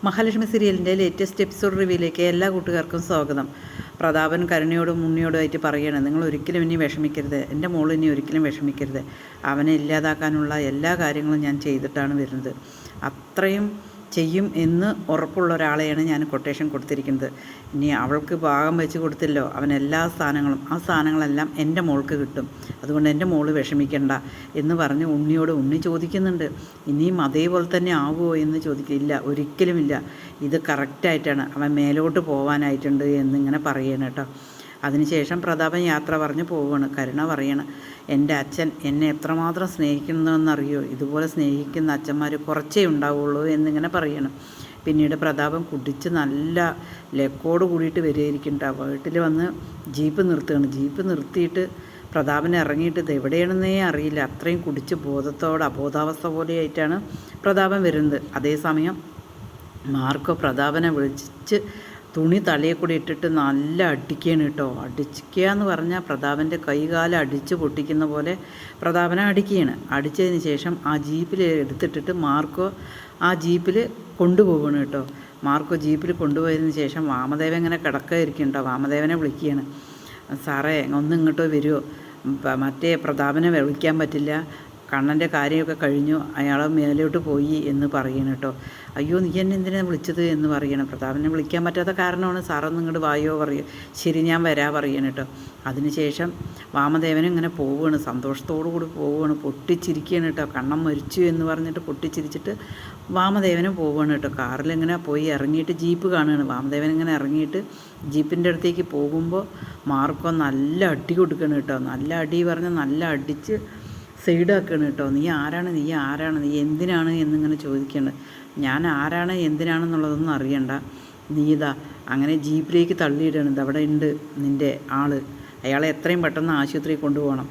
മഹാലക്ഷ്മി സീരിയലിൻ്റെ latest episode റിവ്യൂയിലേക്ക് എല്ലാ കൂട്ടുകാർക്കും സ്വാഗതം. പ്രതാപൻ കരുണയോടും ഉണ്ണിയോടുമായിട്ട് പറയണം, നിങ്ങൾ ഒരിക്കലും ഇനി വിഷമിക്കരുത്, എൻ്റെ മോൾ ഇനി ഒരിക്കലും വിഷമിക്കരുത്, അവനെ ഇല്ലാതാക്കാനുള്ള എല്ലാ കാര്യങ്ങളും ഞാൻ ചെയ്തിട്ടാണ് വരുന്നത്, അത്രയും ചെയ്യും എന്ന് ഉറപ്പുള്ള ഒരാളെയാണ് ഞാൻ കൊട്ടേഷൻ കൊടുത്തിരിക്കുന്നത്. ഇനി അവൾക്ക് ഭാഗം വെച്ച് കൊടുത്തില്ലോ അവൻ എല്ലാ സ്ഥാനങ്ങളും, ആ സ്ഥാനങ്ങളെല്ലാം എൻ്റെ മോൾക്ക് കിട്ടും, അതുകൊണ്ട് എൻ്റെ മോള് വിഷമിക്കണ്ട എന്ന് പറഞ്ഞ് ഉണ്ണി ചോദിക്കുന്നുണ്ട്. ഇനിയും അതേപോലെ തന്നെ ആവുമോ എന്ന് ചോദിക്കില്ല, ഒരിക്കലുമില്ല, ഇത് കറക്റ്റായിട്ടാണ്, അവൻ മേലോട്ട് പോകാനായിട്ടുണ്ട് എന്നിങ്ങനെ പറയണം കേട്ടോ. അതിനുശേഷം പ്രതാപൻ യാത്ര പറഞ്ഞ് പോവുകയാണ്. കരുണ പറയണം, എൻ്റെ അച്ഛൻ എന്നെ എത്രമാത്രം സ്നേഹിക്കുന്നതെന്നറിയോ, ഇതുപോലെ സ്നേഹിക്കുന്ന അച്ഛന്മാർ കുറച്ചേ ഉണ്ടാവുള്ളൂ എന്നിങ്ങനെ പറയണം. പിന്നീട് പ്രതാപൻ കുടിച്ച് നല്ല ലക്കോട് കൂടിയിട്ട് വരികയായിരിക്കുന്നുണ്ട്. വീട്ടിൽ വന്ന് ജീപ്പ് നിർത്തുകയാണ്. ജീപ്പ് നിർത്തിയിട്ട് പ്രതാപൻ ഇറങ്ങിയിട്ട് ഇത് എവിടെയാണെന്നേ അറിയില്ല, അത്രയും കുടിച്ച് അബോധാവസ്ഥ പോലെയായിട്ടാണ് പ്രതാപൻ വരുന്നത്. അതേസമയം മാർക്കോ പ്രതാപനെ വിളിച്ച് തുണി തലയെ കൂടി ഇട്ടിട്ട് നല്ല അടിക്കുകയാണ് കേട്ടോ. അടിക്കുക എന്ന് പറഞ്ഞാൽ പ്രതാപൻ്റെ കൈകാലം അടിച്ച് പൊട്ടിക്കുന്ന പോലെ പ്രതാപനെ അടിക്കുകയാണ്. അടിച്ചതിന് ശേഷം ആ ജീപ്പിൽ എടുത്തിട്ടിട്ട് മാർക്കോ ആ ജീപ്പിൽ കൊണ്ടുപോകണം കേട്ടോ. മാർക്കോ ജീപ്പിൽ കൊണ്ടുപോയതിന് ശേഷം വാമദേവൻ ഇങ്ങനെ കിടക്കായിരിക്കും കേട്ടോ. വാമദേവനെ വിളിക്കുകയാണ്, സാറേ ഒന്ന് ഇങ്ങോട്ടോ വരുമോ, മറ്റേ പ്രതാപനെ വിളിക്കാൻ പറ്റില്ല, കണ്ണൻ്റെ കാര്യമൊക്കെ കഴിഞ്ഞു, അയാൾ മേലോട്ട് പോയി എന്ന് പറയണം കേട്ടോ. അയ്യോ നീ എന്നെ എന്തിനാണ് വിളിച്ചത് എന്ന് പറയണം. പ്രതാപനെ വിളിക്കാൻ പറ്റാത്ത കാരണമാണ്, സാറൊന്നും ഇങ്ങോട്ട് വായോ പറയും. ശരി ഞാൻ വരാ പറയണം കേട്ടോ. അതിനുശേഷം വാമദേവനും ഇങ്ങനെ പോവുകയാണ്, സന്തോഷത്തോടു കൂടി പോവുകയാണ്, പൊട്ടിച്ചിരിക്കുകയാണ് കേട്ടോ. കണ്ണൻ മരിച്ചു എന്ന് പറഞ്ഞിട്ട് പൊട്ടിച്ചിരിച്ചിട്ട് വാമദേവനും പോവുകയാണ് കേട്ടോ. കാറിലിങ്ങനെ പോയി ഇറങ്ങിയിട്ട് ജീപ്പ് കാണുകയാണ്. വാമദേവൻ ഇങ്ങനെ ഇറങ്ങിയിട്ട് ജീപ്പിൻ്റെ അടുത്തേക്ക് പോകുമ്പോൾ മാർക്കോ നല്ല അടി കൊടുക്കണം കേട്ടോ. നല്ല അടി പറഞ്ഞാൽ നല്ല അടിച്ച് സൈഡാക്കണം കേട്ടോ. നീ ആരാണ്, നീ എന്തിനാണ് എന്നിങ്ങനെ ചോദിക്കേണ്ടത്. ഞാൻ ആരാണ് എന്തിനാണെന്നുള്ളതൊന്നും അറിയണ്ട, നീ ഇതാ അങ്ങനെ ജീപ്പിലേക്ക് തള്ളിയിടണം, ഇതവിടെ ഉണ്ട് നിൻ്റെ ആള്, അയാളെ എത്രയും പെട്ടെന്ന് ആശുപത്രിയിൽ കൊണ്ടുപോകണം,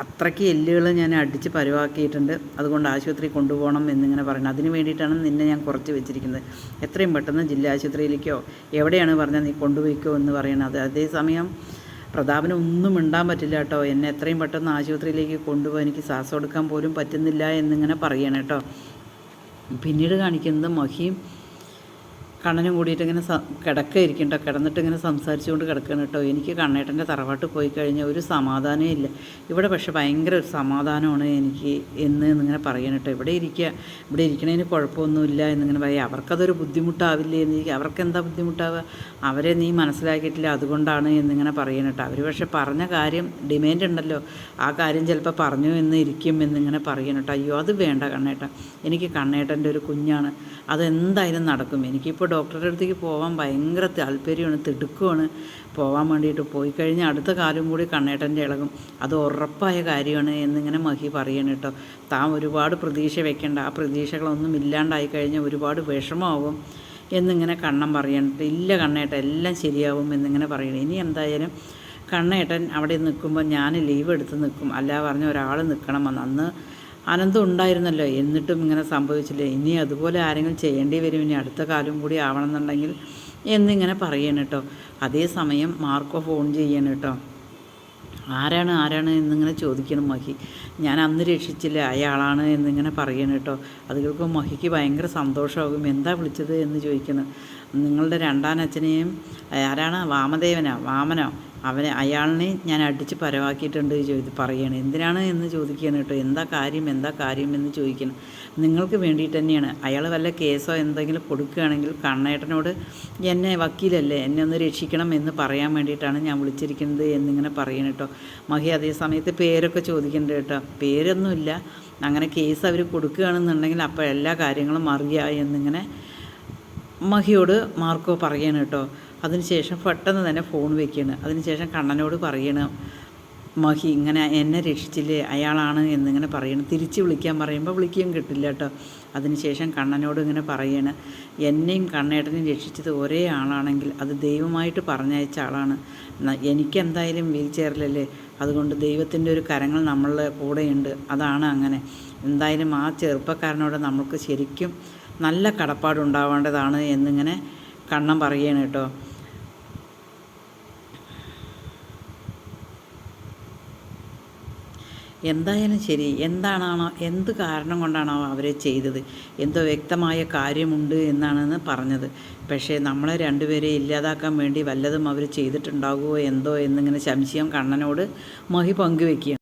അത്രയ്ക്ക് എല്ലുകൾ ഞാൻ അടിച്ച് പരുവാക്കിയിട്ടുണ്ട്, അതുകൊണ്ട് ആശുപത്രി കൊണ്ടുപോകണം എന്നിങ്ങനെ പറയണം. അതിന് വേണ്ടിയിട്ടാണ് നിന്നെ ഞാൻ കുറച്ച് വെച്ചിരിക്കുന്നത്, എത്രയും പെട്ടെന്ന് ജില്ലാ ആശുപത്രിയിലേക്കോ എവിടെയാണ് പറഞ്ഞാൽ നീ കൊണ്ടുപോയിക്കോ എന്ന് പറയണം. അതേസമയം പ്രതാപന് ഒന്നും മിണ്ടാൻ പറ്റില്ല കേട്ടോ. എന്നെ എത്രയും പെട്ടെന്ന് ആശുപത്രിയിലേക്ക് കൊണ്ടുപോകാൻ എനിക്ക് ശ്വാസം എടുക്കാൻ പോലും പറ്റുന്നില്ല എന്നിങ്ങനെ പറയണം കേട്ടോ. പിന്നീട് കാണിക്കുന്നത് മഹിയും കണ്ണനും കൂടിയിട്ട് ഇങ്ങനെ കിടക്കായിരിക്കും കേട്ടോ. കിടന്നിട്ട് ഇങ്ങനെ സംസാരിച്ചുകൊണ്ട് കിടക്കണം കേട്ടോ. എനിക്ക് കണ്ണേട്ടൻ്റെ തറവാട്ട് പോയി കഴിഞ്ഞാൽ ഒരു സമാധാനമേ ഇല്ല, ഇവിടെ പക്ഷേ ഭയങ്കര ഒരു സമാധാനമാണ് എനിക്ക് എന്നിങ്ങനെ പറയണം കേട്ടോ. ഇവിടെ ഇരിക്കണതിന് കുഴപ്പമൊന്നുമില്ല എന്നിങ്ങനെ പറയാം. അവർക്കതൊരു ബുദ്ധിമുട്ടാവില്ലേ എന്ന്, അവർക്കെന്താ ബുദ്ധിമുട്ടാവുക, അവരെ നീ മനസ്സിലാക്കിയിട്ടില്ല അതുകൊണ്ടാണ് എന്നിങ്ങനെ പറയണം കേട്ടോ. അവർ പക്ഷേ പറഞ്ഞ കാര്യം ഡിമാൻഡ് ഉണ്ടല്ലോ, ആ കാര്യം ചിലപ്പോൾ പറഞ്ഞു എന്ന് ഇരിക്കും എന്നിങ്ങനെ പറയണം കേട്ടോ. അയ്യോ അത് വേണ്ട കണ്ണേട്ട, എനിക്ക് കണ്ണേട്ടൻ്റെ ഒരു കുഞ്ഞാണ്, അതെന്തായാലും നടക്കും, എനിക്കിപ്പോൾ ഡോക്ടറുടെ അടുത്തേക്ക് പോകാൻ ഭയങ്കര താല്പര്യമാണ്, തിടുക്കമാണ്, പോകാൻ വേണ്ടിയിട്ട് പോയി കഴിഞ്ഞാൽ അടുത്ത കാലം കൂടി കണ്ണേട്ടൻ്റെ ഇളകും, അത് ഉറപ്പായ കാര്യമാണ് എന്നിങ്ങനെ മഹി പറയണം കേട്ടോ. താൻ ഒരുപാട് പ്രതീക്ഷ വെക്കേണ്ട, ആ പ്രതീക്ഷകളൊന്നും ഇല്ലാണ്ടായി കഴിഞ്ഞാൽ ഒരുപാട് വിഷമമാവും എന്നിങ്ങനെ കണ്ണൻ പറയണിട്ട്. ഇല്ല കണ്ണേട്ടൻ എല്ലാം ശരിയാവും എന്നിങ്ങനെ പറയണം. ഇനി എന്തായാലും കണ്ണേട്ടൻ അവിടെ നിൽക്കുമ്പോൾ ഞാൻ ലീവ് എടുത്ത് നിൽക്കും, അല്ല പറഞ്ഞ ഒരാൾ നിൽക്കണമെന്ന്. അന്ന് അനന്തം ഉണ്ടായിരുന്നല്ലോ, എന്നിട്ടും ഇങ്ങനെ സംഭവിച്ചില്ലേ, ഇനി അതുപോലെ ആരെങ്കിലും ചെയ്യേണ്ടി വരും, ഇനി അടുത്ത കാലം കൂടി ആവണമെന്നുണ്ടെങ്കിൽ എന്നിങ്ങനെ പറയണം കേട്ടോ. അതേസമയം മാർക്കോ ഫോൺ ചെയ്യണം കേട്ടോ. ആരാണ് എന്നിങ്ങനെ ചോദിക്കണം മഹി. ഞാൻ അന്ന് രക്ഷിച്ചില്ല അയാളാണ് എന്നിങ്ങനെ പറയണം കേട്ടോ. അത് കേൾക്കുമ്പോൾ മഹിക്ക് ഭയങ്കര സന്തോഷമാകും. എന്താ വിളിച്ചത് എന്ന് ചോദിക്കണം. നിങ്ങളുടെ രണ്ടാനച്ഛനെയും ആരാണ്, വാമനോ അയാളിനെ ഞാൻ അടിച്ച് പരവാക്കിയിട്ടുണ്ട് പറയണം. എന്തിനാണ് എന്ന് ചോദിക്കുകയാണ് കേട്ടോ. എന്താ കാര്യം എന്ന് ചോദിക്കണം. നിങ്ങൾക്ക് വേണ്ടിയിട്ട് തന്നെയാണ്, അയാൾ വല്ല കേസോ എന്തെങ്കിലും കൊടുക്കുകയാണെങ്കിൽ കണ്ണേട്ടനോട് എന്നെ വക്കീലല്ലേ, എന്നെ ഒന്ന് രക്ഷിക്കണം എന്ന് പറയാൻ വേണ്ടിയിട്ടാണ് ഞാൻ വിളിച്ചിരിക്കുന്നത് എന്നിങ്ങനെ പറയണം കേട്ടോ. മഹി അതേ സമയത്ത് പേരൊക്കെ ചോദിക്കുന്നുണ്ട് കേട്ടോ. പേരൊന്നുമില്ല, അങ്ങനെ കേസ് അവർ കൊടുക്കുകയാണെന്നുണ്ടെങ്കിൽ അപ്പോൾ എല്ലാ കാര്യങ്ങളും അറിയുക എന്നിങ്ങനെ മഹിയോട് മാർക്കോ പറയണം കേട്ടോ. അതിനുശേഷം പെട്ടെന്ന് തന്നെ ഫോൺ വയ്ക്കുകയാണ്. അതിനുശേഷം കണ്ണനോട് പറയണം മഹി ഇങ്ങനെ എന്നെ രക്ഷിച്ചില്ലേ അയാളാണ് എന്നിങ്ങനെ പറയണം. തിരിച്ച് വിളിക്കാൻ പറയുമ്പോൾ വിളിക്കുകയും കിട്ടില്ല കേട്ടോ. അതിനുശേഷം കണ്ണനോട് ഇങ്ങനെ പറയണം, എന്നെയും കണ്ണേട്ടനെയും രക്ഷിച്ചത് ഒരേ ആളാണെങ്കിൽ അത് ദൈവമായിട്ട് പറഞ്ഞയച്ച ആളാണ്, എനിക്കെന്തായാലും വീൽ ചെയറിലല്ലേ, അതുകൊണ്ട് ദൈവത്തിൻ്റെ ഒരു കരങ്ങൾ നമ്മളുടെ കൂടെയുണ്ട്, അതാണ് അങ്ങനെ. എന്തായാലും ആ ചെറുപ്പക്കാരനോട് നമുക്ക് ശരിക്കും നല്ല കടപ്പാടുണ്ടാവേണ്ടതാണ് എന്നിങ്ങനെ കണ്ണൻ പറയണം കേട്ടോ. എന്തായാലും ശരി, എന്ത് കാരണം കൊണ്ടാണോ അവർ ചെയ്തത്, എന്തോ വ്യക്തമായ കാര്യമുണ്ട് എന്നാണെന്ന് പറഞ്ഞത്. പക്ഷേ നമ്മളെ രണ്ടുപേരെ ഇല്ലാതാക്കാൻ വേണ്ടി വല്ലതും അവർ ചെയ്തിട്ടുണ്ടാകുമോ എന്തോ എന്നിങ്ങനെ സംശയം കണ്ണനോട് മഹി പങ്കുവെക്കുകയാണ്.